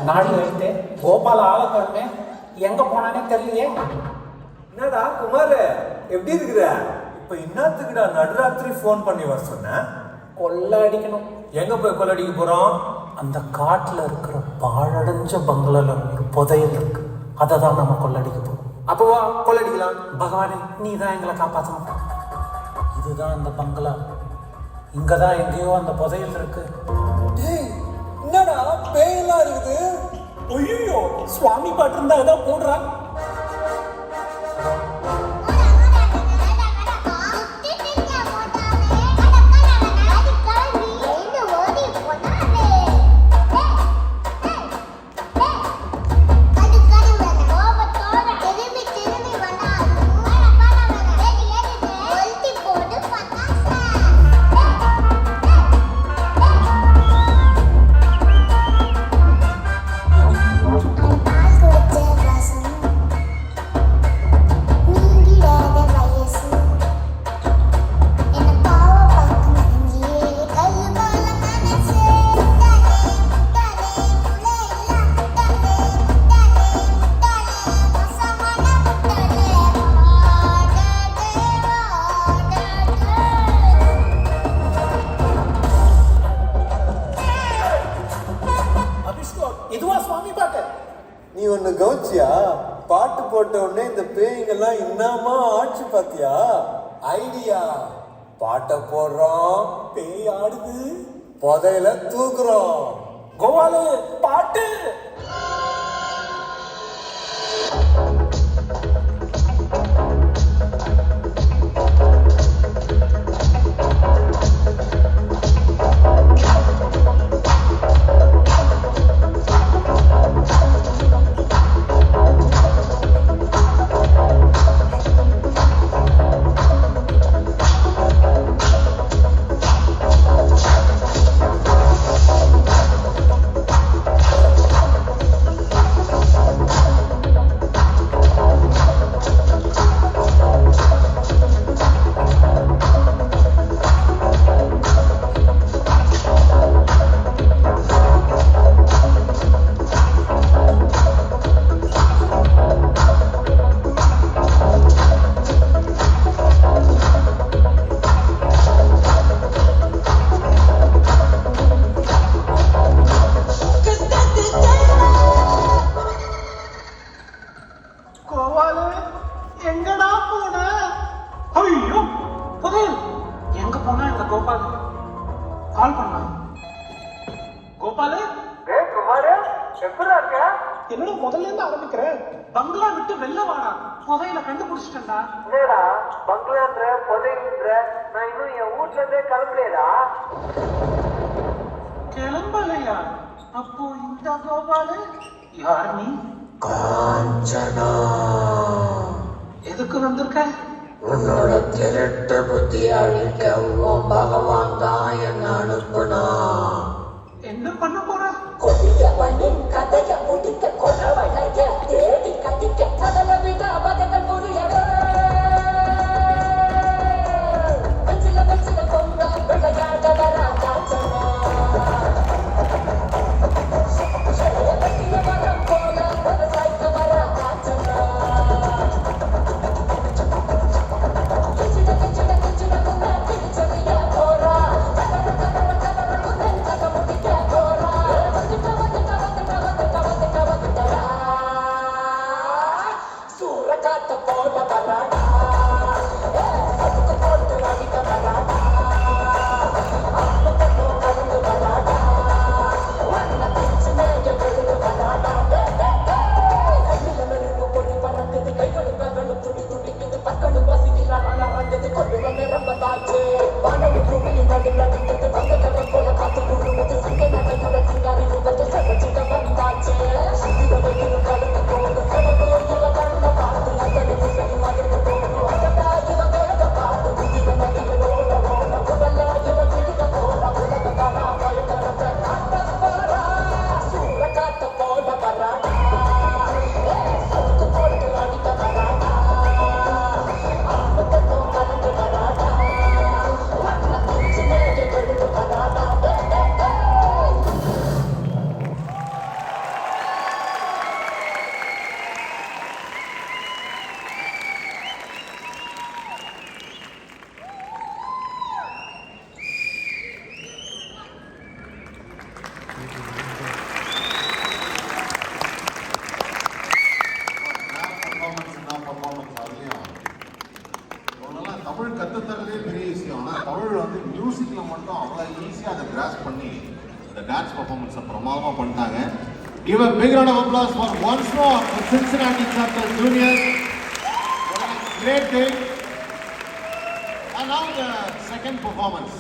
நாடி வைத்து கோபால ஆளக்கணுமே எங்க போனானே தெரியலையே. என்னடா குமார் எப்படி இருக்கிற? இப்ப இன்னத்துக்குடா நடுராத்திரி போன் பண்ணி வர சொன்ன? கொள்ளை அடிக்கணும். எங்க போய் கொள்ளடிக்க போறோம்? அந்த காட்டுல இருக்கிற பாழடைஞ்ச பங்களால ஒரு புதையல் இருக்கு, அதை தான் நம்ம கொள்ளடிக்க போறோம். அப்போ வா கொள்ளடிக்கலாம். பகவானே நீ தான் எங்களை காப்பாற்றணும். இதுதான் அந்த பங்களா, இங்கதான் எங்கேயோ அந்த புதையல் இருக்கு. என்னடா பேயெல்லாம் இருக்குது? ஐயோ சுவாமி பாட்டு இருந்தா ஏதோ போடுறான். நீ ஒண்ணு கவுச்சியா? பாட்டு போட்ட உடனே இந்த பேய்ங்கெல்லாம் இன்னமா ஆட்சி பாத்தியா? ஐடியா, பாட்டை போடுறோம், பேய் ஆடுது, புதையில தூக்குறோம். கோவாலு பாட்டு. எங்கடா போன? ஐயோ புதையல் எங்க போனா? இந்த கோபால் கால் பண்ணா. கோபாலு குமார் எப்படா இருக்க? என்னோட முதல்ல இருந்து ஆரம்பிக்கிறேன். பங்களா விட்டு வெளில வாடா, புதையல கண்டுபிடிச்சிட்டா. என்னடா பங்களான்ற புதையல்ன்ற? நான் இன்னும் என் வீட்ல இருந்தே கிளம்பலையா? கிளம்பலையா? அப்போ இந்த கோபாலு யார்? நீ காஞ்சனா, எதுக்கு வந்திருக்க? உன்னோட திருட்டு புத்தி அழிக்க உன் பகவான் தான் என்ன அனுப்புனா. என்ன பண்ண போற? கொடியவனின் கதைய முடிக்க கொடவளைய தேடி கட்டிக்க கடல விட அவதங்கள் புரியல. வச்சில வச்சில கொண்டா விளையாட வரா காஞ்சனா. மியூசிக்ல மட்டும் அவ்வளோ ஈஸியாக அதை கிராஸ் பண்ணி இந்த டான்ஸ் பர்ஃபார்மன்ஸை பிரமாதமாக பண்ணிட்டாங்க. Give a big round of applause for once more the Cincinnati Chapter Juniors. What a great day. And now the second performance.